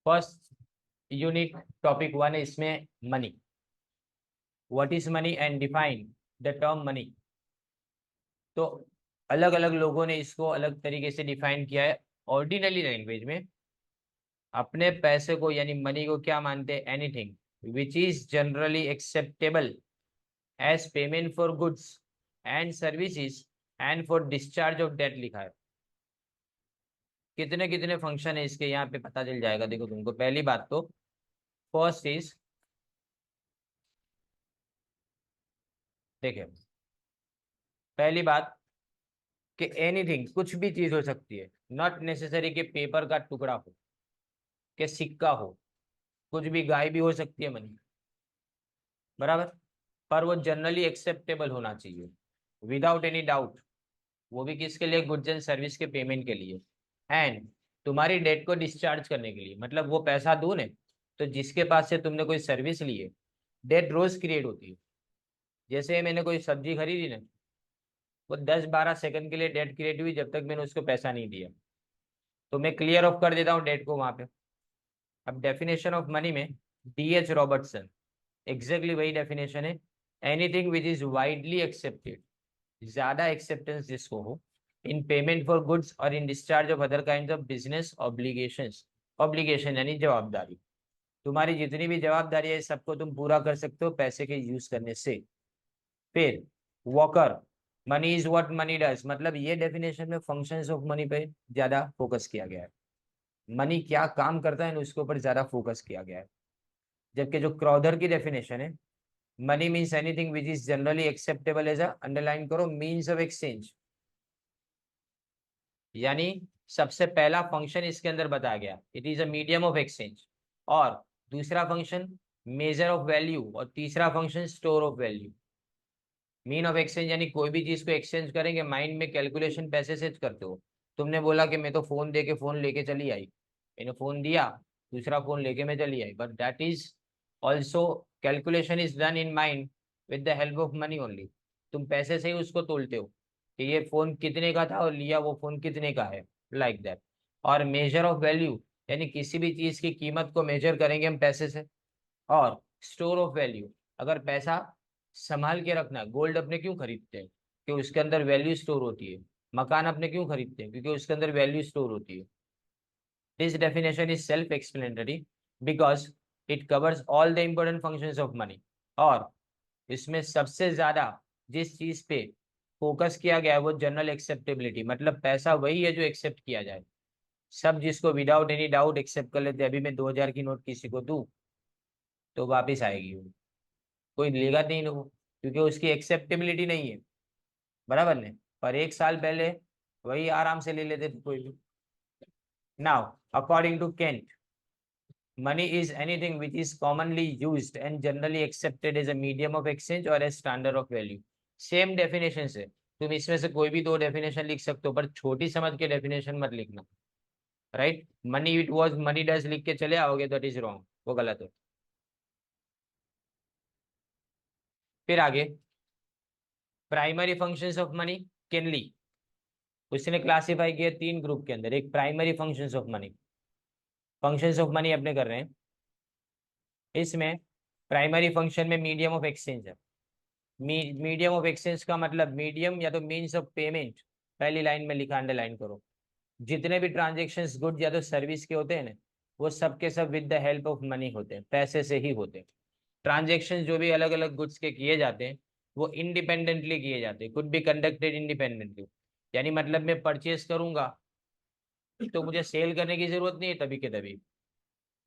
First unit topic 1 है इसमें money. What is money and define the term money. तो अलग अलग लोगों ने इसको अलग तरीके से डिफाइन किया है। ऑर्डिनरी लैंग्वेज में अपने पैसे को यानी मनी को क्या मानते हैं? Anything which is generally acceptable as payment for goods and services and for discharge of debt लिखा है। कितने कितने फंक्शन है इसके यहाँ पे पता चल जाएगा। देखो तुमको पहली बात तो फर्स्ट इज, देखिए पहली बात कि एनीथिंग कुछ भी चीज हो सकती है, नॉट नेसेसरी कि पेपर का टुकड़ा हो, कि सिक्का हो, कुछ भी, गाय भी हो सकती है मनी, बराबर। पर वो जनरली एक्सेप्टेबल होना चाहिए विदाउट एनी डाउट। वो भी किसके लिए? गुड्स एंड सर्विस के पेमेंट के लिए एंड तुम्हारी डेट को डिस्चार्ज करने के लिए। मतलब वो पैसा दो ने, तो जिसके पास से तुमने कोई सर्विस ली है, डेट रोज क्रिएट होती है। जैसे मैंने कोई सब्जी खरीदी ना, वो 10-12 सेकंड के लिए डेट क्रिएट हुई जब तक मैंने उसको पैसा नहीं दिया, तो मैं क्लियर ऑफ कर देता हूँ डेट को वहां पे। अब डेफिनेशन ऑफ मनी में D.H. रॉबर्टसन एग्जैक्टली वही डेफिनेशन है। Anything which is widely accepted, ज्यादा एक्सेप्टेंस जिसको हो, इन पेमेंट फॉर गुड्स और इन discharge of other kind of business obligations. Obligation यानी जवाबदारी। तुम्हारी जितनी भी जवाबदारी है सबको तुम पूरा कर सकते हो पैसे के यूज करने से। फिर walker, money is what money does, मतलब ये डेफिनेशन में फंक्शंस ऑफ मनी पे ज्यादा फोकस किया गया है। मनी क्या काम करता है उसके ऊपर ज्यादा फोकस किया गया है। जबकि जो क्रॉथर की डेफिनेशन है, money means anything which is generally acceptable as a, underline करो, मीन्स ऑफ एक्सचेंज। यानी सबसे पहला फंक्शन इसके अंदर बताया गया, it is a medium of exchange. और दूसरा फंक्शन मेजर ऑफ वैल्यू, और तीसरा function store of value. Mean of exchange यानी कोई भी चीज को एक्सचेंज करेंगे, माइंड में कैलकुलेशन पैसे से करते हो। तुमने बोला कि मैं तो फोन दे के फोन लेके चली आई, मैंने फोन दिया, दूसरा फोन लेके मैं चली आई, but that is also calculation is done in mind with the help of money only. तुम पैसे से ही उसको तोलते हो कि ये फोन कितने का था और लिया वो फोन कितने का है, लाइक दैट। और मेजर ऑफ वैल्यू यानी किसी भी चीज की कीमत को मेजर करेंगे हम पैसे से। और स्टोर ऑफ वैल्यू, अगर पैसा संभाल के रखना है, गोल्ड अपने क्यों खरीदते हैं? कि उसके अंदर वैल्यू स्टोर होती है। मकान अपने क्यों खरीदते हैं? क्योंकि उसके अंदर वैल्यू स्टोर होती है। This definition is self explanatory because it covers all the important functions of money. और इसमें सबसे ज्यादा जिस चीज पे फोकस किया गया है वो जनरल एक्सेप्टेबिलिटी, मतलब पैसा वही है जो एक्सेप्ट किया जाए। सब जिसको विदाउट एनी डाउट एक्सेप्ट कर लेते हैं। अभी मैं 2000 की नोट किसी को दूं तो वापिस आएगी वो, कोई लेगा नहीं ना वो, क्योंकि उसकी एक्सेप्टेबिलिटी नहीं है, बराबर ने। पर एक साल पहले वही आराम से ले लेते थे कोई भी। Now according to Kent, money is anything which is commonly used and generally accepted as a medium of exchange और as standard of value. Same definition से तुम इसमें से कोई भी दो डेफिनेशन लिख सकते हो, पर छोटी समझ के डेफिनेशन मत लिखना, right. Money it was money does लिख के चले आओगे, दैट इज रॉन्ग, वो गलत है। फिर आगे primary functions of money, Kinley उसने क्लासिफाई किया 3 ग्रुप के अंदर। एक primary functions of money, functions of money अपने कर रहे हैं। इसमें प्राइमरी फंक्शन में मीडियम ऑफ एक्सचेंज है। मीडियम ऑफ एक्सचेंज का मतलब मीडियम या तो मीन्स ऑफ पेमेंट, पहली लाइन में लिखा, अंडरलाइन करो। जितने भी ट्रांजेक्शन्स गुड या तो सर्विस के होते हैं ना, वो सब के सब with the help of money होते हैं, पैसे से ही होते हैं। ट्रांजेक्शन जो भी अलग अलग गुड्स के किए जाते हैं वो इंडिपेंडेंटली किए जाते हैं, कुड बी कंडक्टेड इंडिपेंडेंटली। यानी मतलब मैं परचेस करूंगा तो मुझे सेल करने की जरूरत नहीं है तभी के तभी।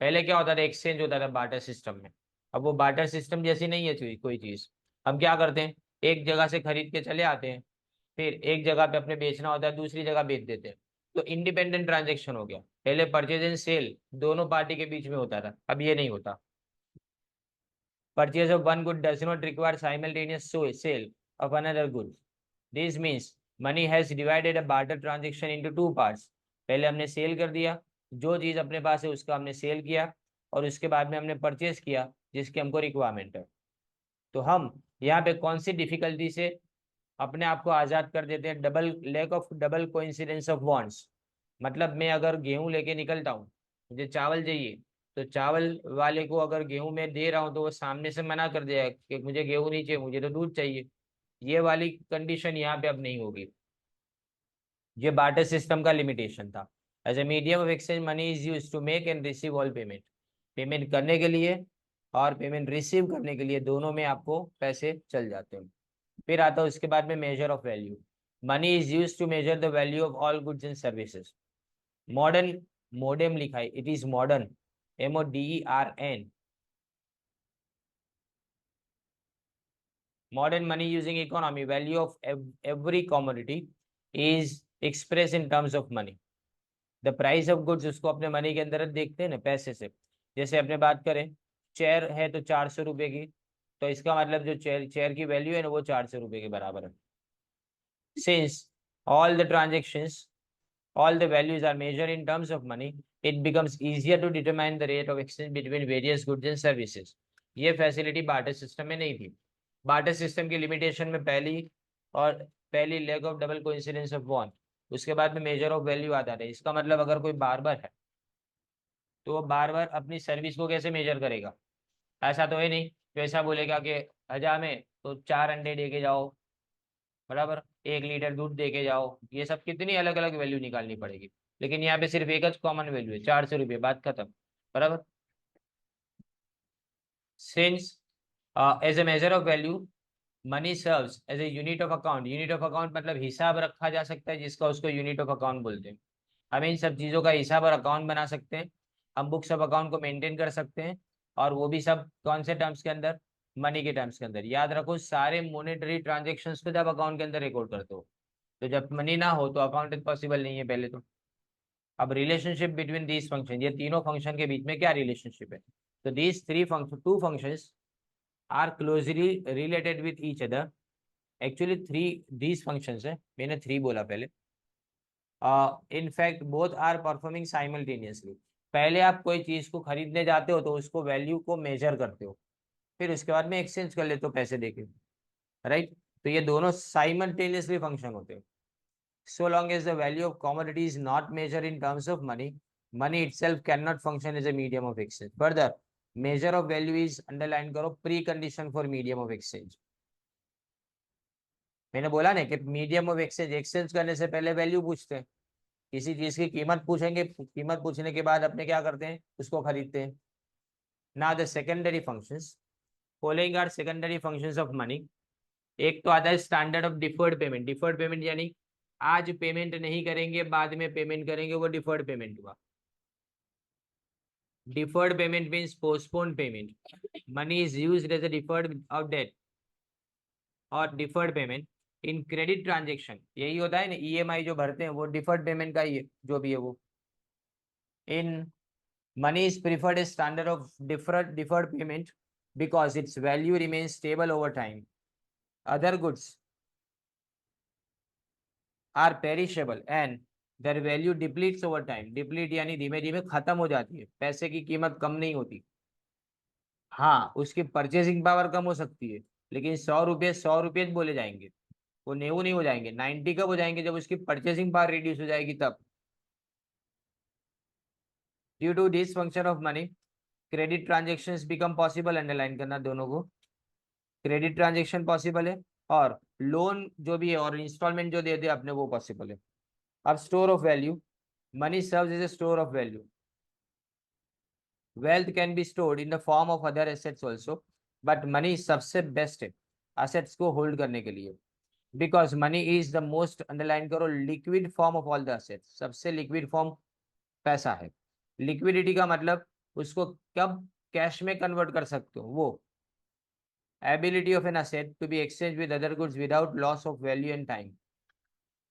पहले क्या होता था? एक्सचेंज होता था बार्टर सिस्टम में। अब वो बार्टर सिस्टम जैसी नहीं है कोई चीज। हम क्या करते हैं, एक जगह से खरीद के चले आते हैं, फिर एक जगह पे अपने बेचना होता है, दूसरी जगह बेच देते हैं। तो इंडिपेंडेंट ट्रांजेक्शन हो गया। पहले परचेज एंड सेल दोनों पार्टी के बीच में होता था, अब ये नहीं होता। Purchase of one good does not require simultaneous sale of another good. This means money has divided a barter transaction into two parts. पहले हमने सेल कर दिया, जो चीज अपने पास है उसका हमने सेल किया, और उसके बाद में हमने परचेस किया जिसकी हमको रिक्वायरमेंट है। तो हम यहाँ पे कौन सी डिफिकल्टी से अपने आप को आजाद कर देते हैं? Double lack of double coincidence of wants. मतलब मैं अगर गेहूं लेके निकलता हूँ मुझे चावल चाहिए, तो चावल वाले को अगर गेहूं में दे रहा हूँ तो वो सामने से मना कर दिया कि मुझे गेहूं नहीं चाहिए, मुझे तो दूध चाहिए। ये वाली कंडीशन यहाँ पे अब नहीं होगी। ये बार्टर सिस्टम का लिमिटेशन था। As a medium of exchange money is use to make and receive all payment. Payment करने के लिए और पेमेंट रिसीव करने के लिए दोनों में आपको पैसे चल जाते हैं। फिर आता है उसके बाद में measure of value. Money is use to measure the value of all goods and services. Modern, modem लिखा है, it is modern, MODERN। Modern money using economy, value of every commodity is expressed in terms of money. The price of goods उसको अपने money के अंदर देखते हैं ना, पैसे से। जैसे अपने बात करें, चेयर है तो 400 रुपए की, तो इसका मतलब जो चेयर चेयर की वैल्यू है ना वो 400 रुपए के बराबर है। Since all the transactions, all the values are measured in terms of money, it becomes easier to determine the rate of exchange between various goods and services. ये फैसिलिटी बार्टर सिस्टम में नहीं थी। बार्टर सिस्टम की limitation में पहली leg of double coincidence of one, उसके बाद में मेजर ऑफ वैल्यू आता है। इसका मतलब अगर कोई बार्बर है तो वो बार बार अपनी सर्विस को कैसे मेजर करेगा? ऐसा तो है नहीं तो ऐसा बोलेगा कि 1000 में तो 4 अंडे दे के जाओ, बराबर 1 लीटर दूध दे के जाओ। ये सब कितनी अलग अलग वैल्यू निकालनी पड़ेगी। लेकिन यहाँ पे सिर्फ एक कॉमन वैल्यू है, 400 रुपये, बात खत्म, बराबर। Since as a measure of value, money serves as a unit of account. Unit of account मतलब हिसाब रखा जा सकता है जिसका, उसको यूनिट ऑफ अकाउंट बोलते हैं। हम इन सब चीज़ों का हिसाब और अकाउंट बना सकते हैं। हम बुक्स ऑफ अकाउंट को मेंटेन कर सकते हैं, और वो भी सब कौन से टर्म्स के अंदर? मनी के टर्म्स के अंदर। याद रखो, सारे मोनेटरी ट्रांजेक्शन्स को जब अकाउंट के अंदर रिकॉर्ड करते हो, तो जब मनी ना हो तो अकाउंट पॉसिबल नहीं है पहले तो। अब रिलेशनशिप बिटवीन दीज फंक्शन, ये तीनों फंक्शन के बीच में क्या रिलेशनशिप है? तो these three function, two functions are closely related with each other. Actually three these functions है, मैंने थ्री बोला पहले। In fact both are performing simultaneously. पहले आप कोई चीज को खरीदने जाते हो तो उसको वैल्यू को मेजर करते हो, फिर उसके बाद में एक्सचेंज कर लेते हो पैसे देके, राइट? तो ये दोनों साइमल्टेनियसली फंक्शन होते हैं। So long as the value of commodity is not measured in terms of money, money itself cannot function as a medium of exchange. Further, measure of value is, underline करो, precondition for medium of exchange। मैंने बोला ना कि medium of exchange, exchange करने से पहले value पूछते हैं। किसी चीज की कीमत पूछेंगे, कीमत पूछने के बाद अपने क्या करते हैं? उसको खरीदते हैं। ना the secondary functions, following are secondary functions of money. एक तो आता है standard of deferred payment. Deferred payment यानी आज पेमेंट नहीं करेंगे, बाद में पेमेंट करेंगे, वो डिफर्ड पेमेंट हुआ। Deferred payment means postpone payment. Money is used as a deferred of debt और deferred payment in credit transaction. यही होता है ना, EMI जो भरते हैं वो डिफर्ड पेमेंट का ही है, जो भी है वो। In money is preferred standard of deferred payment because its value remains stable over time. Other goods are perishable and their value depletes over time. Deplete यानी धीमे धीमे खत्म हो जाती है, पैसे की कीमत कम नहीं होती। हाँ, उसकी परचेसिंग पावर कम हो सकती है, लेकिन 100 रुपये 100 रुपये बोले जाएंगे, वो 90 नहीं हो जाएंगे। 90 कब हो जाएंगे? जब उसकी परचेसिंग पावर रिड्यूस हो जाएगी तब। Due to this function of money, credit transactions become possible. Underline करना दोनों को। क्रेडिट ट्रांजेक्शन पॉसिबल है, और लोन जो भी है और इंस्टॉलमेंट जो दे दे अपने, वो पॉसिबल है। अब store of value, money serves as a store of value. Wealth can be stored in the form of other assets also, but money सबसे बेस्ट है असेट्स को होल्ड करने के लिए। Because money is the most, underline करो, liquid form of all the assets. सबसे liquid form पैसा है। लिक्विडिटी का मतलब उसको कब कैश में कन्वर्ट कर सकते हो, वो। Ability of an asset to be exchange with other goods without loss of value and time.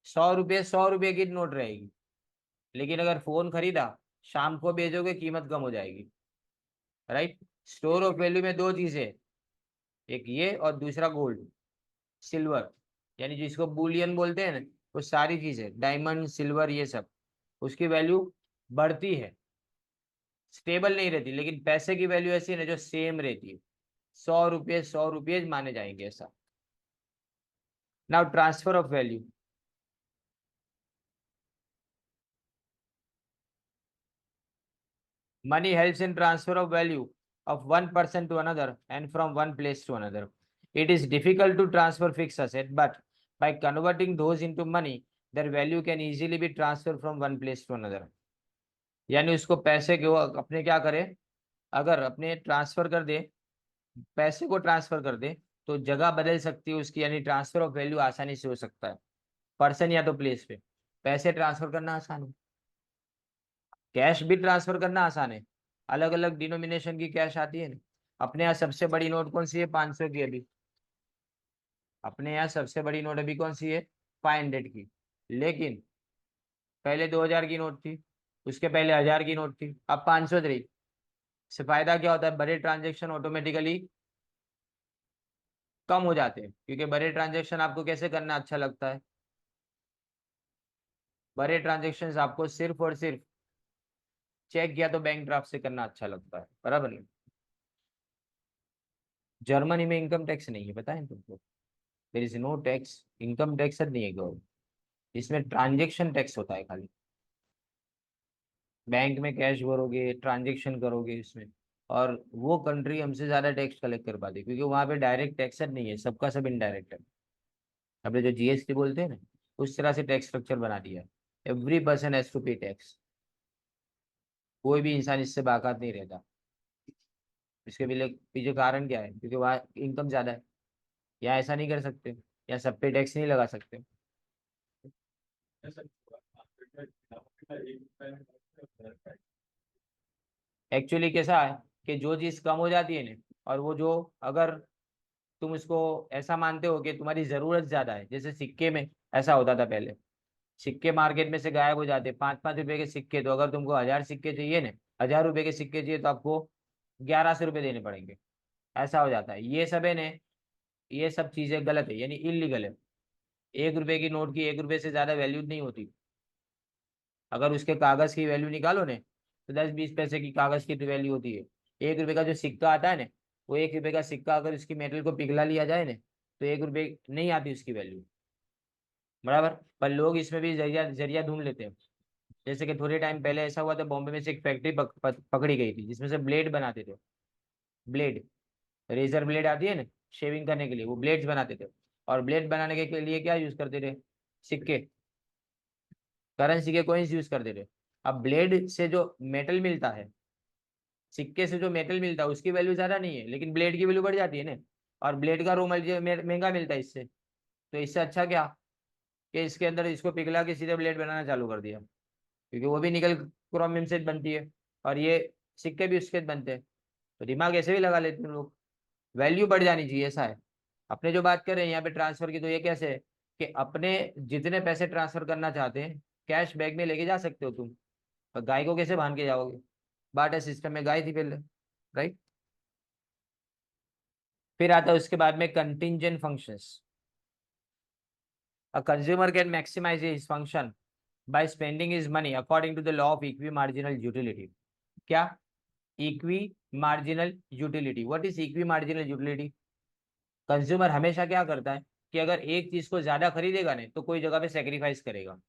100 रुपये 100 रुपये की नोट रहेगी, लेकिन अगर फोन खरीदा, शाम को भेजोगे, कीमत कम हो जाएगी, राइट? स्टोर ऑफ वैल्यू में दो चीजें, एक ये और दूसरा गोल्ड, सिल्वर, यानी जिसको बुलियन बोलते हैं ना, वो सारी चीजें, डायमंड, सिल्वर, ये सब, उसकी वैल्यू बढ़ती है, स्टेबल नहीं रहती। लेकिन पैसे की वैल्यू ऐसी है ना जो सेम रहती है, 100 रुपये 100 रुपये माने जाएंगे ऐसा। Now transfer of value. Money helps in transfer of value of one person to another and from one place to another. It is difficult to transfer fixed asset, but by converting those into money, their value can easily be transferred from one place to another. यानी उसको पैसे को अपने क्या करे, अगर अपने transfer कर दे, पैसे को ट्रांसफर कर दे, तो जगह बदल सकती है उसकी, यानी ट्रांसफर ऑफ वैल्यू आसानी से हो सकता है, पर्सन या तो प्लेस पे। पैसे ट्रांसफर करना आसान है, कैश भी ट्रांसफर करना आसान है, अलग अलग डिनोमिनेशन की कैश आती है ना। अपने यहाँ सबसे बड़ी नोट कौन सी है? 500 की अभी। अपने यहाँ सबसे बड़ी नोट अभी कौन सी है? 500 की। लेकिन पहले 2000 की नोट थी, उसके पहले 1000 की नोट थी, अब 500 रही। इससे फायदा क्या होता है? बड़े ट्रांजेक्शन ऑटोमेटिकली कम हो जाते हैं, क्योंकि बड़े ट्रांजेक्शन आपको कैसे करना अच्छा लगता है? बड़े ट्रांजेक्शन आपको सिर्फ और सिर्फ चेक या तो बैंक ड्राफ्ट से करना अच्छा लगता है, बराबर नहीं? जर्मनी में इनकम टैक्स नहीं है, पता है तुमको? There is no tax, income tax नहीं है गवर्नमेंट, इसमें ट्रांजेक्शन टैक्स होता है खाली। बैंक में कैश भरोगे, ट्रांजेक्शन करोगे इसमें, और वो कंट्री हमसे ज्यादा टैक्स कलेक्ट कर पाती है, क्योंकि वहां पे डायरेक्ट टैक्स नहीं है, सबका सब इनडायरेक्ट है। अपने जो जीएसटी बोलते हैं ना, उस तरह से टैक्स स्ट्रक्चर बना दिया है। एवरी पर्सन हैज टू पे टैक्स, कोई भी इंसान इससे बाकात नहीं रहता। इसके पीछे पीछे कारण क्या है? क्योंकि वहाँ इनकम ज्यादा है, यहाँ ऐसा नहीं कर सकते, यहाँ सब पे टैक्स नहीं लगा सकते। एक्चुअली कैसा है कि जो चीज कम हो जाती है ना, और वो जो, अगर तुम इसको ऐसा मानते हो कि तुम्हारी जरूरत ज्यादा है, जैसे सिक्के में ऐसा होता था पहले, सिक्के मार्केट में से गायब हो जाते, 5-5 रुपए के सिक्के, तो अगर तुमको 1000 सिक्के चाहिए ना, 1000 रुपए के सिक्के चाहिए, तो आपको 1100 रुपये देने पड़ेंगे। ऐसा हो जाता है, ये सब है ने, ये सब चीजें गलत है, यानी इलीगल है। 1 रुपए की नोट की 1 रुपए से ज्यादा वैल्यू नहीं होती। अगर उसके कागज की वैल्यू निकालो ने, तो 10-20 पैसे की कागज की तो वैल्यू होती है। 1 रुपए का जो सिक्का आता है ना, वो 1 रुपए का सिक्का अगर उसकी मेटल को पिघला लिया जाए ना, तो 1 रुपए नहीं आती उसकी वैल्यू, बराबर। पर लोग इसमें भी जरिया जरिया ढूंढ लेते हैं। जैसे कि थोड़े टाइम पहले ऐसा हुआ था, बॉम्बे में से एक फैक्ट्री पकड़ी गई थी, जिसमें से ब्लेड बनाते थे। ब्लेड, रेजर ब्लेड आती है ना शेविंग करने के लिए, वो ब्लेड्स बनाते थे। और ब्लेड बनाने के लिए क्या यूज करते थे? सिक्के, करेंसी के कॉइन्स यूज करते थे। अब ब्लेड से जो मेटल मिलता है, सिक्के से जो मेटल मिलता है, उसकी वैल्यू ज्यादा नहीं है, लेकिन ब्लेड की वैल्यू बढ़ जाती है ना। और ब्लेड का रो मटेरियल महंगा मिलता है इससे। तो इससे अच्छा क्या कि इसके अंदर इसको पिघला के सीधे ब्लेड बनाना चालू कर दिया, क्योंकि वो भी निकल क्रोमियम से बनती है, और ये सिक्के भी उसके बनते हैं। तो दिमाग ऐसे भी लगा लेते हैं लोग, वैल्यू बढ़ जानी चाहिए, ऐसा है। अपने जो बात कर रहे हैं यहाँ पे ट्रांसफर की, तो ये कैसे है कि अपने जितने पैसे ट्रांसफर करना चाहते हैं, कैश बैग में लेके जा सकते हो तुम, पर गाय को कैसे बांध के जाओगे? बाटा सिस्टम में गाय थी पहले, राइट। फिर आता है उसके बाद में contingent functions. A consumer can maximize his function by spending his money according to the law of equi marginal utility. क्या? Equi marginal utility, what is equi marginal utility? Consumer हमेशा क्या करता है कि अगर एक चीज को ज्यादा खरीदेगा नहीं, तो कोई जगह पे सेक्रीफाइस करेगा।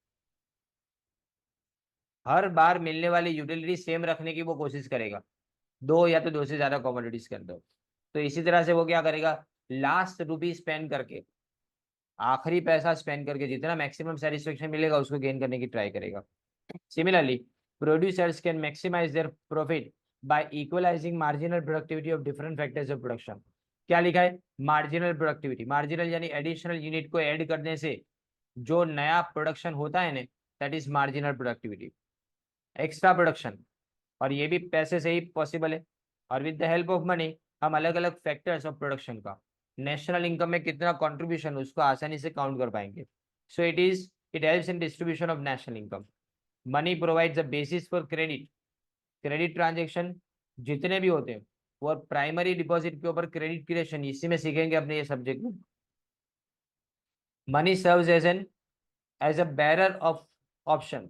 हर बार मिलने वाली यूटिलिटी सेम रखने की वो कोशिश करेगा, दो या तो दो से ज्यादा कमोडिटीज के अंदर। तो इसी तरह से वो क्या करेगा? लास्ट रुपी स्पेंड करके, आखिरी पैसा स्पेंड करके जितना मैक्सिमम सेटिस्फेक्शन मिलेगा, उसको गेन करने की ट्राई करेगा। Similarly, producers can maximise their profit by equalising marginal productivity of different factors of production. क्या लिखा है? मार्जिनल प्रोडक्टिविटी, मार्जिनल यानी एडिशनल यूनिट को ऐड करने से जो नया प्रोडक्शन होता है ना, that is marginal productivity, extra production. और ये भी पैसे से ही पॉसिबल है। और with the help of money, हम अलग अलग फैक्टर्स ऑफ प्रोडक्शन का, नेशनल इनकम में कितना कंट्रीब्यूशन, उसको आसानी से काउंट कर पाएंगे। So it helps in distribution of national income. Money provides the basis for credit, credit transaction जितने भी होते हैं, वो प्राइमरी डिपॉजिट के ऊपर क्रेडिट क्रिएशन, इसी में सीखेंगे अपने ये सब्जेक्ट में। Money serves as a bearer of option.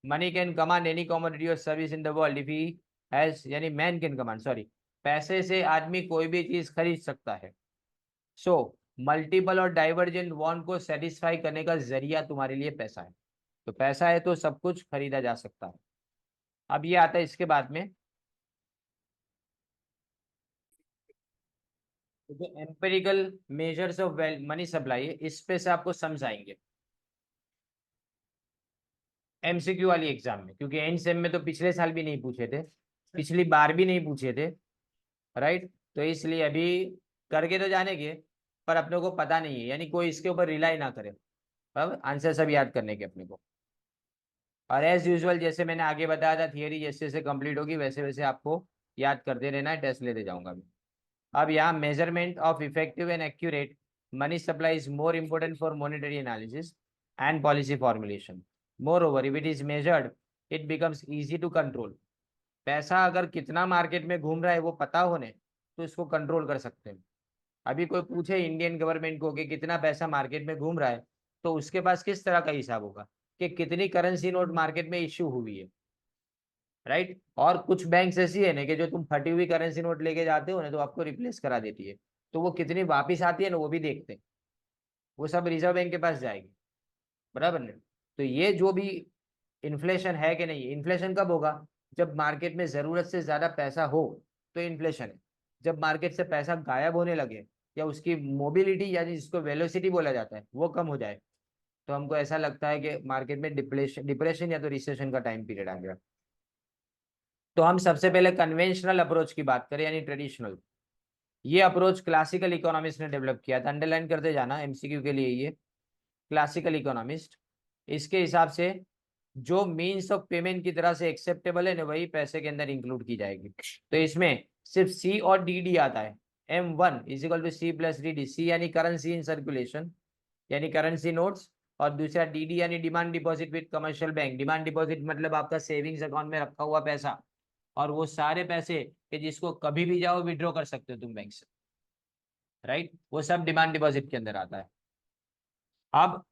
Money can command any commodity और service in the world if he has, यानी मैन कैन कमांड, सॉरी, पैसे से आदमी कोई भी चीज खरीद सकता है। सो मल्टीपल और डाइवर्जेंट वांट को सेटिस्फाई करने का जरिया तुम्हारे लिए पैसा है। तो पैसा है तो सब कुछ खरीदा जा सकता है। अब ये आता है इसके बाद में तो जो empirical measures of money supply है, इस पे से आपको समझ आएंगे एमसीक्यू वाली एग्जाम में, क्योंकि एंड सेम में तो पिछले साल भी नहीं पूछे थे, पिछली बार भी नहीं पूछे थे, राइट। तो इसलिए अभी करके तो जाने के, पर अपने को पता नहीं है, यानी कोई इसके ऊपर रिलाई ना करे, अब आंसर सब याद करने के अपने को। और एज यूजुअल जैसे मैंने आगे बताया था, थियरी जैसे जैसे कंप्लीट होगी वैसे वैसे आपको याद करते रहना है, टेस्ट लेते जाऊंगा मैं। अब यहाँ measurement of effective and accurate money supply is more important for monetary analysis and policy formulation. Moreover if it is measured it becomes easy to control. पैसा अगर कितना मार्केट में घूम रहा है वो पता होने, तो इसको कंट्रोल कर सकते हैं। अभी कोई पूछे इंडियन गवर्नमेंट को कि कितना पैसा मार्केट में घूम रहा है, तो उसके पास किस तरह का हिसाब होगा कि कितनी करेंसी नोट मार्केट में इश्यू हुई है, राइट। और कुछ बैंक्स ऐसी है ना कि जो तुम फटी हुई करेंसी नोट लेके जाते हो ना तो आपको रिप्लेस करा देती है, तो वो कितनी वापिस आती है ना वो भी देखते हैं, वो सब रिजर्व बैंक के पास जाएगी, बराबर ना। तो ये जो भी इन्फ्लेशन है कि नहीं, इन्फ्लेशन कब होगा, जब मार्केट में जरूरत से ज्यादा पैसा हो, तो इन्फ्लेशन है। जब मार्केट से पैसा गायब होने लगे, या उसकी मोबिलिटी यानी जिसको वेलोसिटी बोला जाता है वो कम हो जाए, तो हमको ऐसा लगता है कि मार्केट में डिप्रेशन डिप्रेशन या तो रिसेशन का टाइम पीरियड आ गया। तो हम सबसे पहले कन्वेंशनल अप्रोच की बात करें यानी ट्रेडिशनल, ये अप्रोच क्लासिकल इकोनॉमिस्ट ने डेवलप किया था, अंडरलाइन करते जाना एमसीक्यू के लिए ये। क्लासिकल इकोनॉमिस्ट, इसके हिसाब से जो मीन्स ऑफ पेमेंट की तरह से एक्सेप्टेबल है ना वही पैसे के अंदर इंक्लूड की जाएगी। तो इसमें सिर्फ सी और डी डी आता है। M1 is equal to C plus D D, C यानी करेंसी इन सर्कुलेशन यानी करेंसी नोट्स, और दूसरा डी डी यानी demand deposit with commercial bank. Demand deposit मतलब आपका सेविंग्स अकाउंट में रखा हुआ पैसा, और वो सारे पैसे कि जिसको कभी भी जाओ विड्रॉ कर सकते हो तुम बैंक से, राइट, वो सब डिमांड डिपॉजिट के अंदर आता है। अब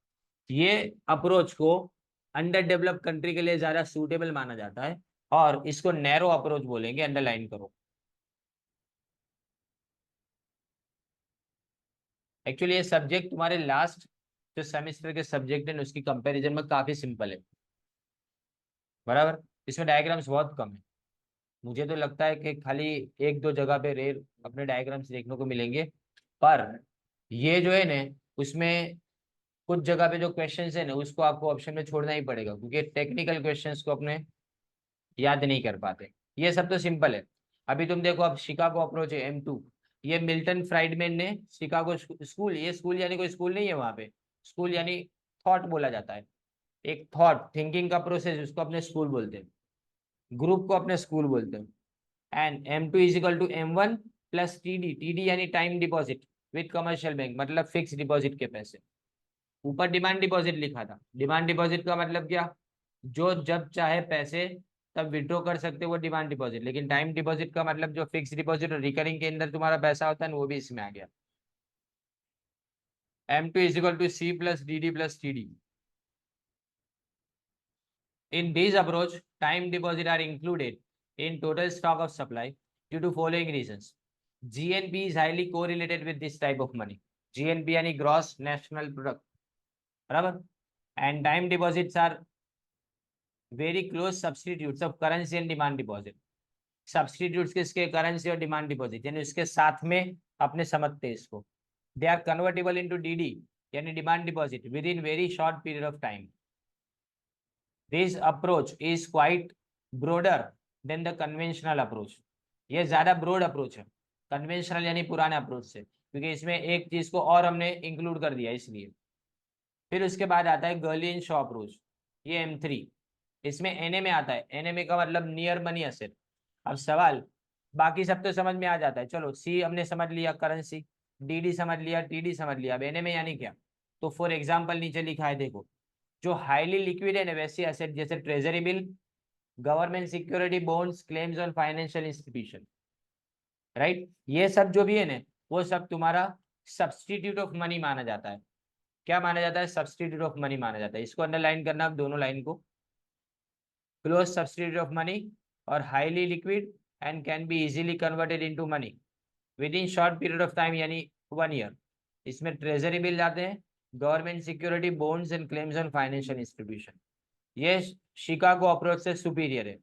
ये अप्रोच को अंडर डेवलप्ड कंट्री के लिए ज्यादा सूटेबल माना जाता है, और इसको नैरो अप्रोच बोलेंगे, अंडरलाइन करो। एक्चुअली ये सब्जेक्ट तुम्हारे लास्ट जो सेमेस्टर के सब्जेक्ट है उसकी कंपैरिजन में काफी सिंपल है, बराबर। इसमें डायग्राम्स बहुत कम है, मुझे तो लगता है कि खाली एक दो जगह पे रेयर अपने डायग्राम्स देखने को मिलेंगे। पर ये जो है ना, उसमें कुछ जगह पे जो क्वेश्चंस है ना उसको आपको ऑप्शन में छोड़ना ही पड़ेगा, क्योंकि टेक्निकल क्वेश्चंस को अपने याद नहीं कर पाते। ये सब तो सिंपल है। अभी तुम देखो, अब शिकागो अप्रोच है M2, ये मिल्टन फ्राइडमैन ने शिकागो स्कूल, ये स्कूल यानी कोई स्कूल नहीं है वहां पे, स्कूल यानी थॉट बोला जाता है, एक थॉट थिंकिंग का प्रोसेस, उसको अपने स्कूल बोलते हैं, ग्रुप को अपने स्कूल बोलते हैं। And M2 is equal to M1 plus TD, TD यानी time deposit with commercial bank, मतलब फिक्स डिपॉजिट के पैसे। ऊपर डिमांड डिपॉजिट लिखा था, डिमांड डिपॉजिट का मतलब क्या, जो जब चाहे पैसे तब विड्रॉ कर सकते हो वो डिमांड डिपॉजिट। लेकिन टाइम डिपॉजिट का मतलब जो फिक्स डिपॉजिट और रिकरिंग के अंदर तुम्हारा पैसा होता है ना वो भी इसमें आ गया। M2 is equal to C plus DD plus TD। In this approach, time deposit are included in total stock of supply due to following reasons. GNP is highly correlated with this type of money. GNP यानी gross national product, बराबर। And time deposits are very close substitutes of currency and demand deposit. Substitutes किसके, currency और demand deposit, यानी उसके साथ में अपने समझते हैं इसको। They are convertible into DD यानी demand deposit within very short period of time. This approach is quite broader than the conventional approach. ये ज्यादा ब्रॉड अप्रोच है कन्वेंशनल यानी पुराने अप्रोच से, क्योंकि इसमें एक चीज को और हमने इंक्लूड कर दिया इसलिए। फिर उसके बाद आता है गर्लियन शॉ अप्रोच, ये M3, इसमें NMA आता है। NMA का मतलब नियर मनी एसेट। अब सवाल, बाकी सब तो समझ में आ जाता है, चलो C हमने समझ लिया करेंसी, DD समझ लिया, TD समझ लिया, अब NMA यानी क्या। तो फॉर एग्जाम्पल नीचे लिखा है देखो, जो हाईली लिक्विड है ना वैसी एसेट जैसे treasury bill, government security bonds, claims on financial institution, right, ये सब जो भी है ना वो सब तुम्हारा सब्सटीट्यूट ऑफ मनी माना जाता है। क्या माना जाता है, सब्सटीट्यूट ऑफ मनी माना जाता है। इसको अंडरलाइन करना आप दोनों लाइन को, क्लोज सब्सटीट्यूट ऑफ मनी और highly liquid and can be easily converted into money with in short period of time यानी 1 ईयर। इसमें ट्रेजरी बिल जाते हैं, government security bonds and claims on financial institution. ये Chicago approach से superior है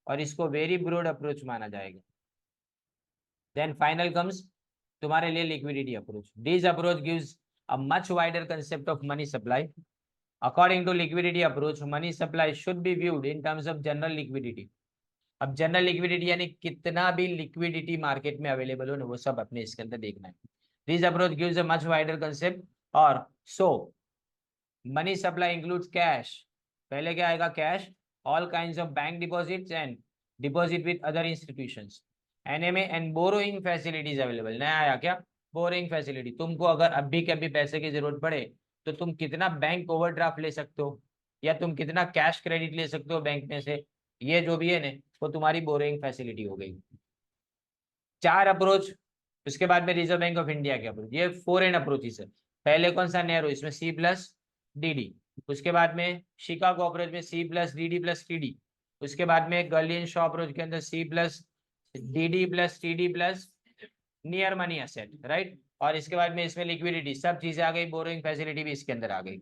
और इसको वेरी ब्रॉड अप्रोच माना जाएगा। देन फाइनल कम्स तुम्हारे लिए liquidity approach. This approach gives a much wider concept of money supply. According to liquidity approach, money supply should be viewed in terms of general liquidity. अब general liquidity यानी कितना भी liquidity market में available हो ना, वो सब अपने इसके अंदर देखना है। This approach gives a much wider concept. और सो मनी सप्लाई इंक्लूड्स कैश। पहले क्या आएगा? Cash, all kinds of bank deposits and deposit with other institutions, NMA and borrowing facilities available. नया आया क्या? Borrowing facility. तुमको अगर अभी के अभी पैसे की जरूरत पड़े तो तुम कितना बैंक ओवरड्राफ्ट ले सकते हो, या तुम कितना कैश क्रेडिट ले सकते हो बैंक में से, ये जो भी है ना, वो तुम्हारी बोरोइंग फैसिलिटी हो गई। चार अप्रोच। उसके बाद में रिजर्व बैंक ऑफ इंडिया के अप्रोच, ये फॉरेन अप्रोचेस है। पहले कौन सा? नैरो, इसमें सी प्लस डी। उसके बाद में शिकागो अप्रोच में C plus D plus T. उसके बाद में गर्लियन शॉ अप्रोच के अंदर C plus D plus T plus near money asset, right. और इसके बाद में इसमें लिक्विडिटी सब चीजें आ गई, बोरोइंग फैसिलिटी भी इसके अंदर आ गई।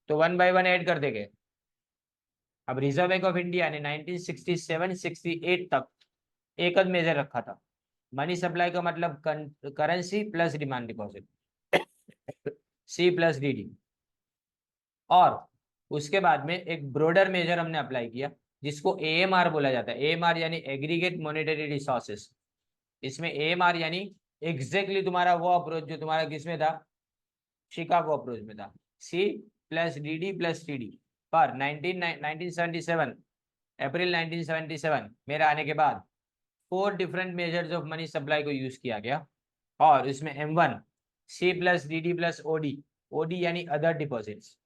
तो वन बाय वन ऐड कर देंगे। अब रिजर्व बैंक ऑफ इंडिया ने 1967-68 तक एक मेजर रखा था। मनी सप्लाई का मतलब currency plus demand deposit, C plus D. और उसके बाद में एक ब्रॉडर मेजर हमने अप्लाई किया, जिसको एएमआर बोला जाता है। एएमआर यानी एग्रीगेट मॉनेटरी रिसोर्सेस। इसमें एएमआर यानी एग्जैक्टली तुम्हारा वो अप्रोच जो तुम्हारा किसमें था? शिकागो अप्रोच में था। C plus D plus T. पर 1977 अप्रैल 1977 मेरा आने के बाद 4 different measures of money supply को यूज किया गया। और इसमें M1 C plus D plus OD. OD यानी अदर डिपॉजिट्स।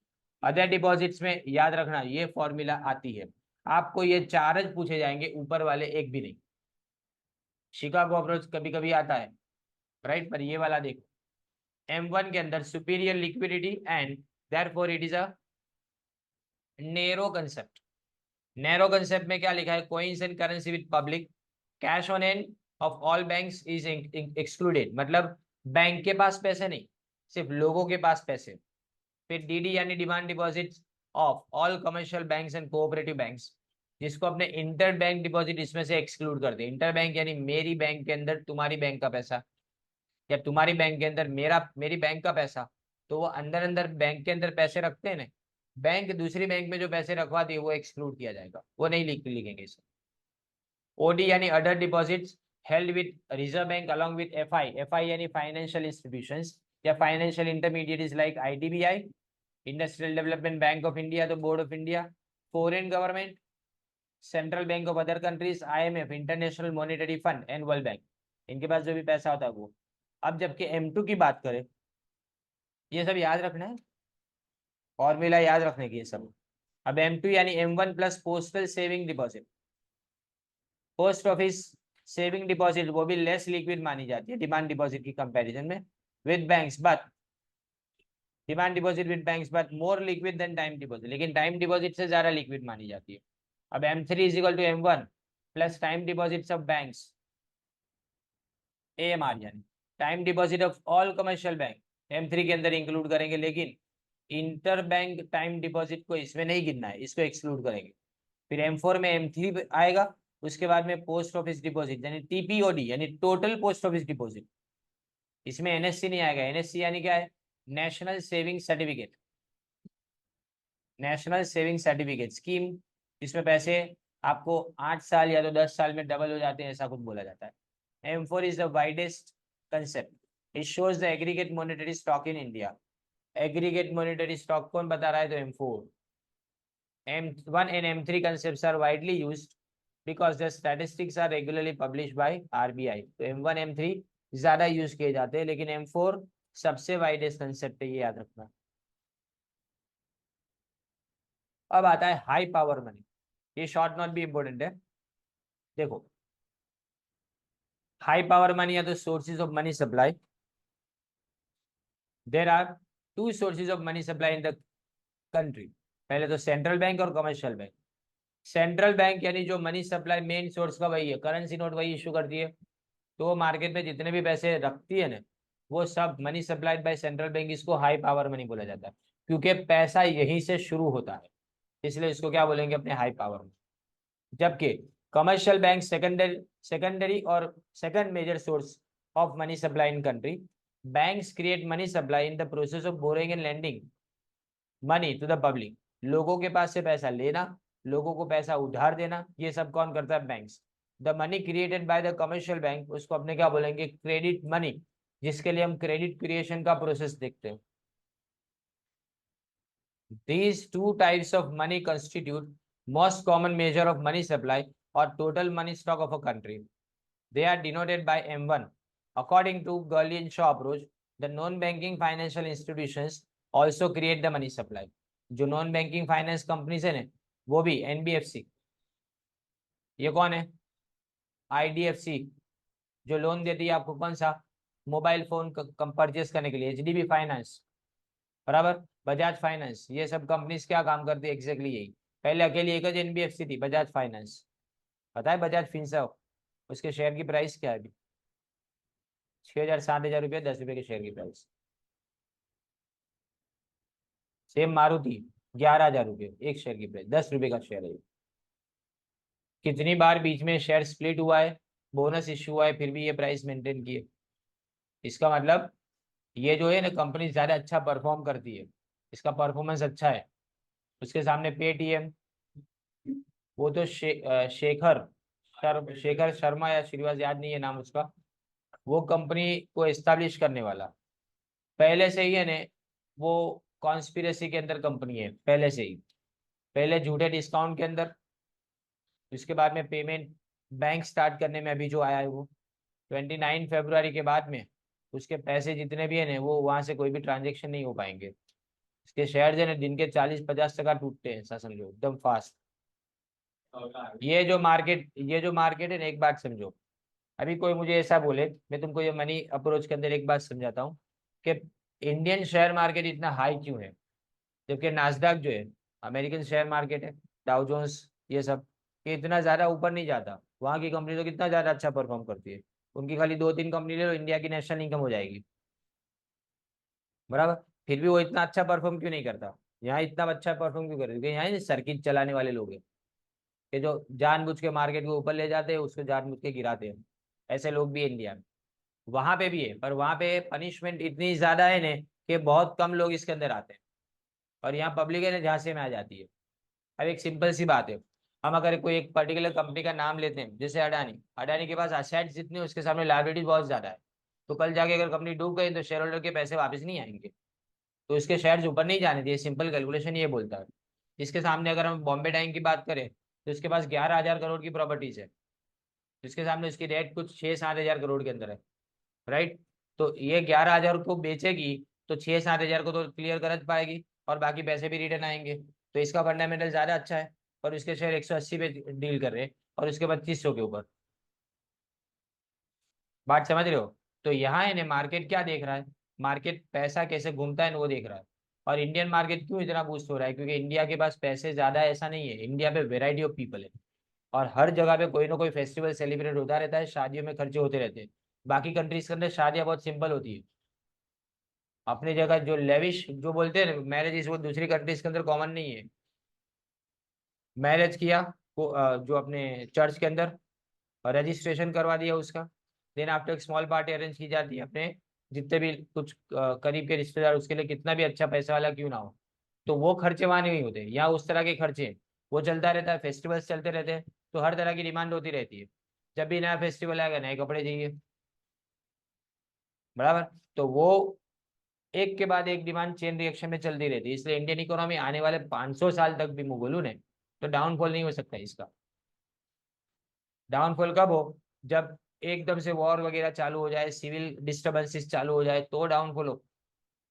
अदर डिपॉजिट्स में याद रखना ये फॉर्मूला आती है आपको, ये चार पूछे जाएंगे, ऊपर वाले एक भी नहीं। शिकागो अप्रोच कभी कभी आता है, राइट, पर ये वाला देखो। M1 के अंदर superior liquidity and therefore it is a narrow concept. Narrow concept में क्या लिखा है? Coins and currency with public cash on end of all banks is excluded. मतलब बैंक के पास पैसे नहीं, सिर्फ लोगों के पास पैसे। फिर डीडी यानी demand deposit of all commercial banks and cooperative banks, जिसको अपने इंटर बैंक डिपॉजिट इसमें से एक्सक्लूड कर दे। इंटर बैंक यानी मेरी बैंक के अंदर तुम्हारी बैंक का पैसा, या तुम्हारी बैंक के अंदर मेरी बैंक का पैसा। तो वो अंदर अंदर बैंक के अंदर पैसे रखते हैं ना, बैंक दूसरी बैंक में जो पैसे रखवाती है वो एक्सक्लूड किया जाएगा, वो नहीं लिखेंगे इसे। ओडी यानी other deposits held with Reserve Bank along with FI. FI यानी फाइनेंशियल इंस्टीट्यूशंस या financial intermediaries like IDBI, Industrial Development Bank of India, तो Board of India, foreign government, central bank of other countries, IMF, International Monetary Fund and World Bank. इनके पास जो भी पैसा होता है वो। अब जबकि M2 की बात करें, ये सब याद रखना है, फॉर्मूला याद रखने की ये सब। अब M2 यानी M1 plus postal saving deposit. Post office saving deposit वो भी लेस लिक्विड मानी जाती है डिमांड डिपॉजिट की कंपैरिजन में with banks, but demand deposit with banks but more liquid than time deposit, लेकिन टाइम डिपॉजिट से ज्यादा लिक्विड मानी जाती है। अब M3 is equal to M1 plus time deposits of banks, AMR यानी time deposit of all commercial bank M3 के अंदर इंक्लूड करेंगे, लेकिन इंटर बैंक टाइम डिपॉजिट को इसमें नहीं गिनना है, इसको एक्सक्लूड करेंगे। फिर M4 में M3 आएगा। उसके बाद में पोस्ट ऑफिस डिपॉजिट यानी TPOD यानी टोटल पोस्ट ऑफिस डिपॉजिट। इसमें NSC नहीं आएगा। NSC यानी क्या है? National saving certificate. National saving certificate scheme, इसमें पैसे आपको 8 साल या तो 10 साल में डबल हो जाते हैं, ऐसा कुछ बोला जाता है। M4 is the widest concept. It shows the aggregate monetary stock in India. Aggregate monetary stock कौन बता रहा है? तो M4। M1 and M3 concepts are widely used because the statistics are regularly published by RBI। तो M1 M3 ज्यादा use किए जाते हैं, लेकिन M4 सबसे वाइडेस्ट कंसेप्ट है, ये याद रखना। अब आता है हाई पावर मनी। ये शॉर्ट नोट भी इंपॉर्टेंट है। देखो, हाई पावर मनी या तो sources of money supply. There are two sources of money supply in the country. पहले तो सेंट्रल बैंक और कमर्शियल बैंक। सेंट्रल बैंक यानी जो मनी सप्लाई मेन सोर्स का वही है, करेंसी नोट वही इशू करती है। तो वो मार्केट में जितने भी पैसे रखती है ना, वो सब money supplied by central bank. इसको हाई पावर मनी बोला जाता है, क्योंकि पैसा यहीं से शुरू होता है, इसलिए इसको क्या बोलेंगे? अपने हाई पावर मनी। जबकि कमर्शियल बैंक सेकेंडरी और second major source of money supply in country. Banks create money supply in the process of borrowing and lending money to the public. लोगों के पास से पैसा लेना, लोगों को पैसा उधार देना, ये सब कौन करता है? Banks. The money created by the commercial bank, उसको अपने क्या बोलेंगे? क्रेडिट मनी, जिसके लिए हम क्रेडिट क्रिएशन का प्रोसेस देखते हैं. These two types of money constitute most common measure of money supply or total money stock of a country. They are denoted by M1. According to Gurley and Shaw approach, the non-banking financial institutions also create the money supply. जो non banking finance companies है ना, वो भी NBFC, ये कौन है? IDFC, जो loan देती है आपको कौन सा? मोबाइल फोन परचेस करने के लिए. एचडीबी फाइनेंस, बराबर. बजाज फाइनेंस, ये सब कंपनीज क्या काम करती है? एग्जैक्टली यही. पहले अकेली एक ही एनबीएफसी थी, बजाज फाइनेंस. पता है बजाज फिनसर्व, उसके शेयर की प्राइस क्या है अभी? 6,000 7,000 रुपये, 10 रुपये के शेयर की प्राइस. सेम मारुति, 11,000 रुपये एक शेयर की प्राइस, 10 रुपये का शेयर है. कितनी बार बीच में शेयर स्प्लिट हुआ है, बोनस इश्यू हुआ है, फिर भी ये प्राइस मेंटेन की है. इसका मतलब ये जो है ना, कंपनी ज्यादा अच्छा परफॉर्म करती है, इसका परफॉर्मेंस अच्छा है. उसके सामने पेटीएम, वो तो शेखर शर्मा या श्रीवास, याद नहीं है नाम उसका, वो कंपनी को एस्टैब्लिश करने वाला पहले से ही है ने, वो कॉन्स्पिरेसी के अंदर कंपनी है पहले से ही. पहले झूठे डिस्काउंट के अंदर, उसके बाद में पेमेंट बैंक स्टार्ट करने में अभी जो आया है वो 29 फरवरी के बाद में उसके पैसे जितने भी है ना, वो वहां से कोई भी ट्रांजेक्शन नहीं हो पाएंगे. इसके शेयर है ना, दिन के 40-50% टूटते हैं, ऐसा समझो, एकदम फास्ट. ये जो मार्केट है ना, एक बात समझो. अभी कोई मुझे ऐसा बोले, मैं तुमको ये मनी अप्रोच के अंदर एक बात समझाता हूँ कि इंडियन शेयर मार्केट इतना हाई क्यों है, जबकि नास्डैक जो है अमेरिकन शेयर मार्केट है, डाउ जोन्स, ये सब, ये इतना ज्यादा ऊपर नहीं जाता. वहाँ की कंपनी तो कितना ज्यादा अच्छा परफॉर्म करती है. उनकी खाली 2-3 कंपनी ले लो, इंडिया की नेशनल इनकम हो जाएगी, बराबर. फिर भी वो इतना अच्छा परफॉर्म क्यों नहीं करता? यहाँ इतना अच्छा परफॉर्म क्यों करते? क्योंकि यहाँ सर्किट चलाने वाले लोग हैं, कि जो जानबूझ के मार्केट को ऊपर ले जाते हैं, उसको जानबूझ के गिराते हैं. ऐसे लोग भी है इंडिया में. वहां पे भी है, पर वहां पे पनिशमेंट इतनी ज्यादा है ना, कि बहुत कम लोग इसके अंदर आते हैं, और यहाँ पब्लिक है ना झांसे में आ जाती है. अब एक सिंपल सी बात है, हम अगर कोई एक पर्टिकुलर कंपनी का नाम लेते हैं, जैसे अडानी, अडानी के पास असेट्स जितने, उसके सामने लायबिलिटीज बहुत ज्यादा है. तो कल जाके अगर कंपनी डूब गई तो शेयर होल्डर के पैसे वापस नहीं आएंगे, तो इसके शेयर्स ऊपर नहीं जाने दिए. सिंपल कैलकुलेशन ये बोलता है. इसके सामने अगर हम बॉम्बे डाइंग की बात करें, तो इसके पास 11,000 करोड़ की प्रॉपर्टीज है, जिसके सामने इसकी रेट कुछ 6-7 हजार करोड़ के अंदर है, राइट. तो ये 11,000 को बेचेगी, तो 6-7 हजार को तो क्लियर कर पाएगी, और बाकी पैसे भी रिटर्न आएंगे. तो इसका फंडामेंटल ज्यादा अच्छा है. और उसके शेयर 180 पे डील कर रहे हैं, और उसके 2500 के ऊपर. बात समझ रहे हो? तो यहाँ है ना, मार्केट क्या देख रहा है? मार्केट पैसा कैसे घूमता है ना, वो देख रहा है. और इंडियन मार्केट क्यों इतना बूस्ट हो रहा है? क्योंकि इंडिया के पास पैसे ज्यादा है ऐसा नहीं है, इंडिया पे वेराइटी ऑफ पीपल है, और हर जगह पे कोई ना कोई फेस्टिवल सेलिब्रेट होता रहता है, शादियों में खर्चे होते रहते हैं. बाकी कंट्रीज के अंदर शादियां बहुत सिंपल होती है. अपनी जगह जो लेविश जो बोलते हैं मैरिज, वो दूसरी कंट्रीज के अंदर कॉमन नहीं है. मैरिज किया जो अपने चर्च के अंदर, रजिस्ट्रेशन करवा दिया उसका, देन आफ्टर एक स्मॉल पार्टी अरेंज की जाती है, अपने जितने भी कुछ करीब के रिश्तेदार, उसके लिए कितना भी अच्छा पैसा वाला क्यों ना हो. तो वो खर्चे वहां नहीं होते, यहाँ उस तरह के खर्चे वो चलता रहता है. फेस्टिवल्स चलते रहते हैं, तो हर तरह की डिमांड होती रहती है. जब भी नया फेस्टिवल आएगा, नए कपड़े चाहिए, बराबर. तो वो एक के बाद एक डिमांड चेन रिएक्शन में चलती रहती है. इसलिए इंडियन इकोनॉमी आने वाले 500 साल तक भी मैं बोलूँ ने, तो डाउनफॉल नहीं हो सकता इसका. डाउनफॉल कब हो? जब एकदम से वॉर वगैरह चालू हो जाए, सिविल डिस्टर्बेंसेस चालू हो जाए, तो डाउनफॉल हो,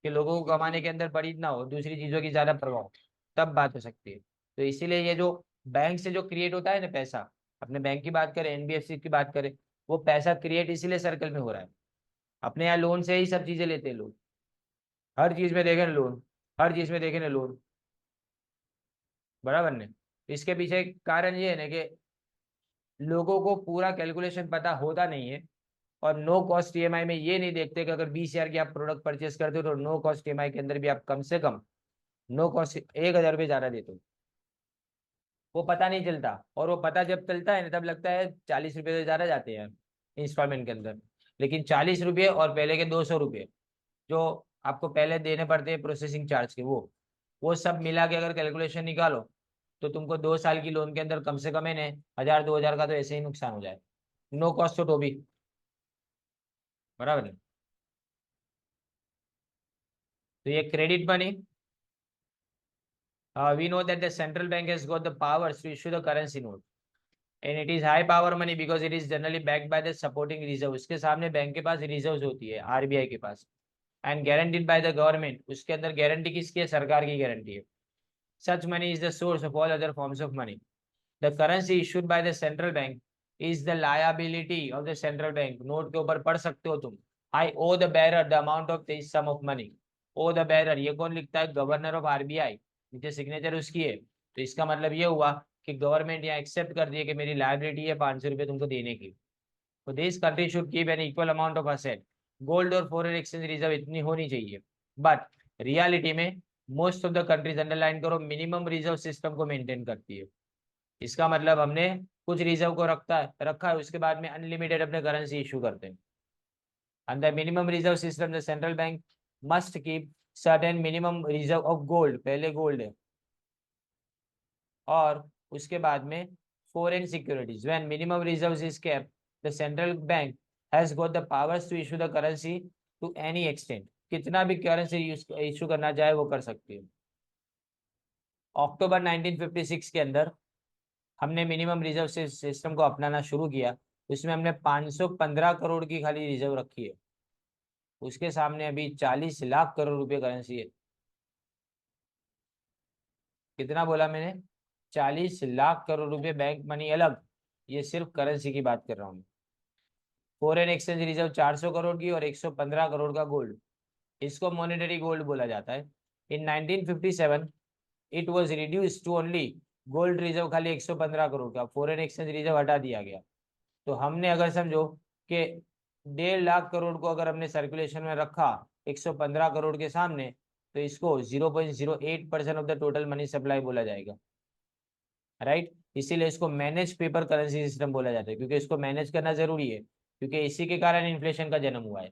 कि लोगों को कमाने के अंदर पड़ी ना हो, दूसरी चीजों की ज्यादा प्रभाव, तब बात हो सकती है. तो इसीलिए ये जो बैंक से जो क्रिएट होता है ना पैसा, अपने बैंक की बात करें, एनबीएफसी की बात करें, वो पैसा क्रिएट इसीलिए सर्कल में हो रहा है. अपने यहाँ लोन से ही सब चीजें लेते हैं लोग, हर चीज में देखें लोन, हर चीज में देखें ना लोन, बराबर ने. इसके पीछे एक कारण ये है ना, कि लोगों को पूरा कैलकुलेशन पता होता नहीं है. और नो कॉस्ट ईएमआई में ये नहीं देखते कि अगर 20,000 की आप प्रोडक्ट परचेस करते हो, तो नो कॉस्ट ईएमआई के अंदर भी आप कम से कम नो कॉस्ट 1,000 रुपये ज्यादा देते हो. वो पता नहीं चलता, और वो पता जब चलता है ना, तब लगता है 40 रुपये तो ज्यादा जाते हैं इंस्टॉलमेंट के अंदर. लेकिन 40 रुपये और पहले के 200 रुपये जो आपको पहले देने पड़ते हैं प्रोसेसिंग चार्ज के, वो सब मिला के अगर कैलकुलेशन निकालो तो तुमको 2 साल की लोन के अंदर कम से कम है 1000-2000 का तो ऐसे ही नुकसान हो जाए। नो कॉस्ट तो भी बराबर है। तो ये credit money, we know that the central bank has got the powers to issue the currency note and it is high power money because it is generally backed by the supporting reserve। उसके सामने bank के पास reserve होती है, RBI के पास, and guaranteed by the government. उसके अंदर guarantee किसकी है? सरकार की गारंटी है। Such money is the source of all other forms of money. The currency issued by the central bank is the liability of the central bank. Note के ऊपर पढ़ सकते हो तुम, I owe the bearer the amount of this sum of money. Owe the bearer ये कौन लिखता है? गवर्नर ऑफ आरबीआई, नीचे सिग्नेचर उसकी है। तो इसका मतलब ये हुआ कि गवर्नमेंट यहाँ एक्सेप्ट कर दिया कि मेरी लायबिलिटी है 500 रुपये तुमको देने की। तो this country should keep an equal amount of asset. Gold और फॉरेन एक्सचेंज रिजर्व इतनी होनी चाहिए, बट रियलिटी में most of the countries, underline करो, मिनिमम रिजर्व सिस्टम को मेंटेन करती है। इसका मतलब हमने कुछ रिजर्व को रखा है, उसके बाद में अनलिमिटेड अपने करेंसी इशू करते हैं। Under minimum reserve system the central bank must keep certain minimum reserve of gold, पहले गोल्ड है, और उसके बाद में foreign securities. When minimum reserves is kept the central bank has got the powers to issue the currency to any extent. कितना भी currency issue करना चाहे वो कर सकती है। अक्टूबर 1956 के अंदर हमने मिनिमम रिजर्व सिस्टम को अपनाना शुरू किया। उसमें हमने 515 करोड़ की खाली रिजर्व रखी है। उसके सामने अभी 40 लाख करोड़ रुपए करेंसी है। कितना बोला मैंने? 40 लाख करोड़ रुपए बैंक मनी अलग, ये सिर्फ करेंसी की बात कर रहा हूँ। फॉरेन एक्सचेंज रिजर्व 400 करोड़ की और 115 करोड़ का गोल्ड, इसको मॉनेटरी गोल्ड बोला जाता है। In 1957 it was reduce to only gold reserve खाली 115 करोड़ का, फॉरेन एक्सचेंज रिजर्व हटा दिया गया। तो हमने अगर समझो कि 1.5 लाख करोड़ को अगर हमने सर्कुलेशन में रखा 115 करोड़ के सामने, तो इसको 0.08% of the total money supply बोला जाएगा, राइट। इसीलिए इसको मैनेज पेपर करेंसी सिस्टम बोला जाता है, क्योंकि इसको मैनेज करना जरूरी है, क्योंकि इसी के कारण इन्फ्लेशन का जन्म हुआ है।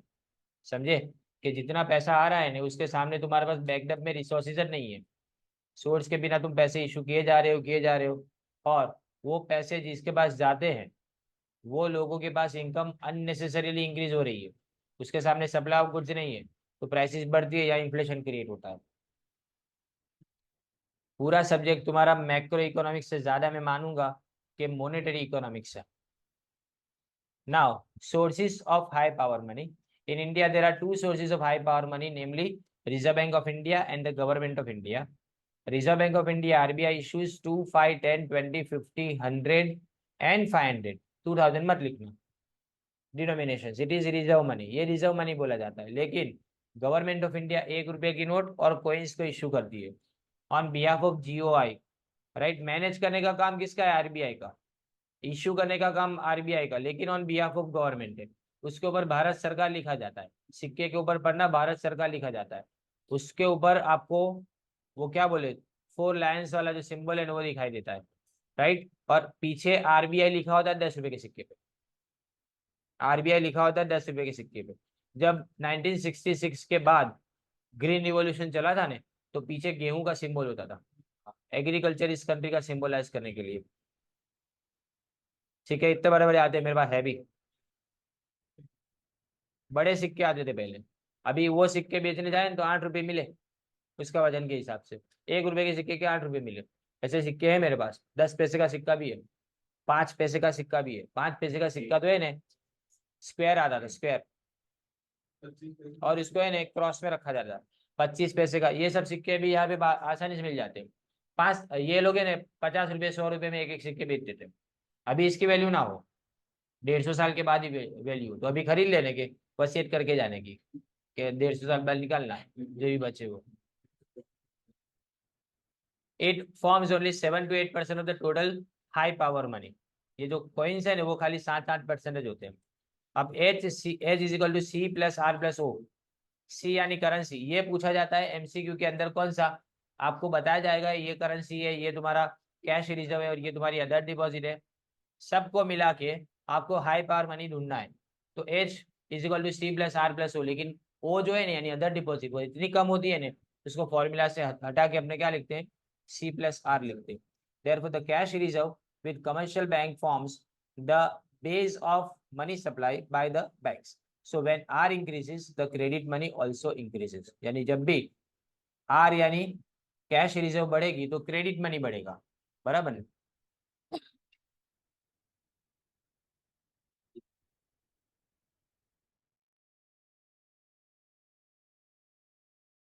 समझे कि जितना पैसा आ रहा है ना, उसके सामने तुम्हारे पास बैकअप में रिसोर्सेज नहीं है। सोर्स के बिना तुम पैसे इशू किए जा रहे हो, और वो पैसे जिसके पास जाते हैं वो लोगों के पास इनकम अननेसेसरीली इंक्रीज हो रही है, उसके सामने सप्लाई ऑफ गुड्स नहीं है, तो प्राइसेस बढ़ती है या इन्फ्लेशन क्रिएट होता है। पूरा सब्जेक्ट तुम्हारा मैक्रो इकोनॉमिक्स से ज्यादा मैं मानूंगा कि मॉनेटरी इकोनॉमिक्स है। Now, sources of high power money. In India, there are two sources of high power money, namely Reserve Bank of India and the Government of India. Reserve Bank of India (RBI) issues 2, 5, 10, 20, 50, 100 and 500. 2000 मत लिखना। Denomination it is reserve money, ये reserve money बोला जाता है। लेकिन government of India 1 रुपए की note और कोइंस को इशू करती है on behalf of GOI, right. Manage करने का काम किसका है? आरबीआई का। इश्यू करने का काम आरबीआई का, लेकिन ऑन बिहाफ ऑफ गवर्नमेंट है। उसके ऊपर भारत सरकार लिखा जाता है, सिक्के के ऊपर पढ़ना भारत सरकार लिखा जाता है। उसके ऊपर आपको वो क्या बोले, 4 लायंस वाला जो सिंबल है वो दिखाई देता है, राइट। और पीछे आरबीआई लिखा होता है 10 रुपए के सिक्के पे, आरबीआई लिखा होता है 10 रुपए के सिक्के पे। जब 1966 के बाद ग्रीन रिवॉल्यूशन चला था ने, तो पीछे गेहूं का सिंबल होता था, एग्रीकल्चर इस कंट्री का सिंबलाइज करने के लिए। ठीक है, इतने बड़े बड़े आते हैं, मेरे पास है भी, बड़े सिक्के आते थे पहले। अभी वो सिक्के बेचने जाए तो 8 रुपए मिले उसका वजन के हिसाब से, 1 रुपए के सिक्के के 8 रुपए मिले। ऐसे सिक्के हैं मेरे पास, 10 पैसे का सिक्का भी है, 5 पैसे का सिक्का भी है। 5 पैसे का सिक्का तो है ना, स्क्वायर आता था, स्क्वायर, और इसको है ना क्रॉस में रखा जाता है। 25 पैसे का, ये सब सिक्के भी यहाँ पे आसानी से मिल जाते हैं। पांच ये लोग है ना 50 रुपए 100 रुपए में एक एक सिक्के बेचते थे। अभी इसकी वैल्यू ना हो, 150 साल के बाद ही वैल्यू, तो अभी खरीद लेने के, वसीयत करके जाने की कि 150 साल बाद निकालना है जो भी बचे वो। It forms only 7 to 8% of the total high power money. ये जो कॉइन्स है ना वो खाली 7-8% होते हैं। अब H is equal to C plus R plus O. C यानी करेंसी, ये पूछा जाता है एमसीक्यू के अंदर, कौन सा आपको बताया जाएगा ये करेंसी है, ये तुम्हारा कैश रिजर्व है और ये तुम्हारी अदर डिपॉजिट है। सबको मिला के आपको हाई पावर मनी ढूंढना है। तो H is equal to C plus R plus O, लेकिन ओ जो है ना यानी अदर डिपॉजिट वो इतनी कम होती है ना, उसको फॉर्मूला से हटा के अपने क्या लिखते हैं, सी प्लस आर लिखते हैं। Therefore the cash reserve with commercial bank forms the base of money supply by the banks, so when R increases the credit money also increases, यानी जब भी आर यानी कैश रिजर्व बढ़ेगी तो क्रेडिट मनी बढ़ेगा, बराबर है।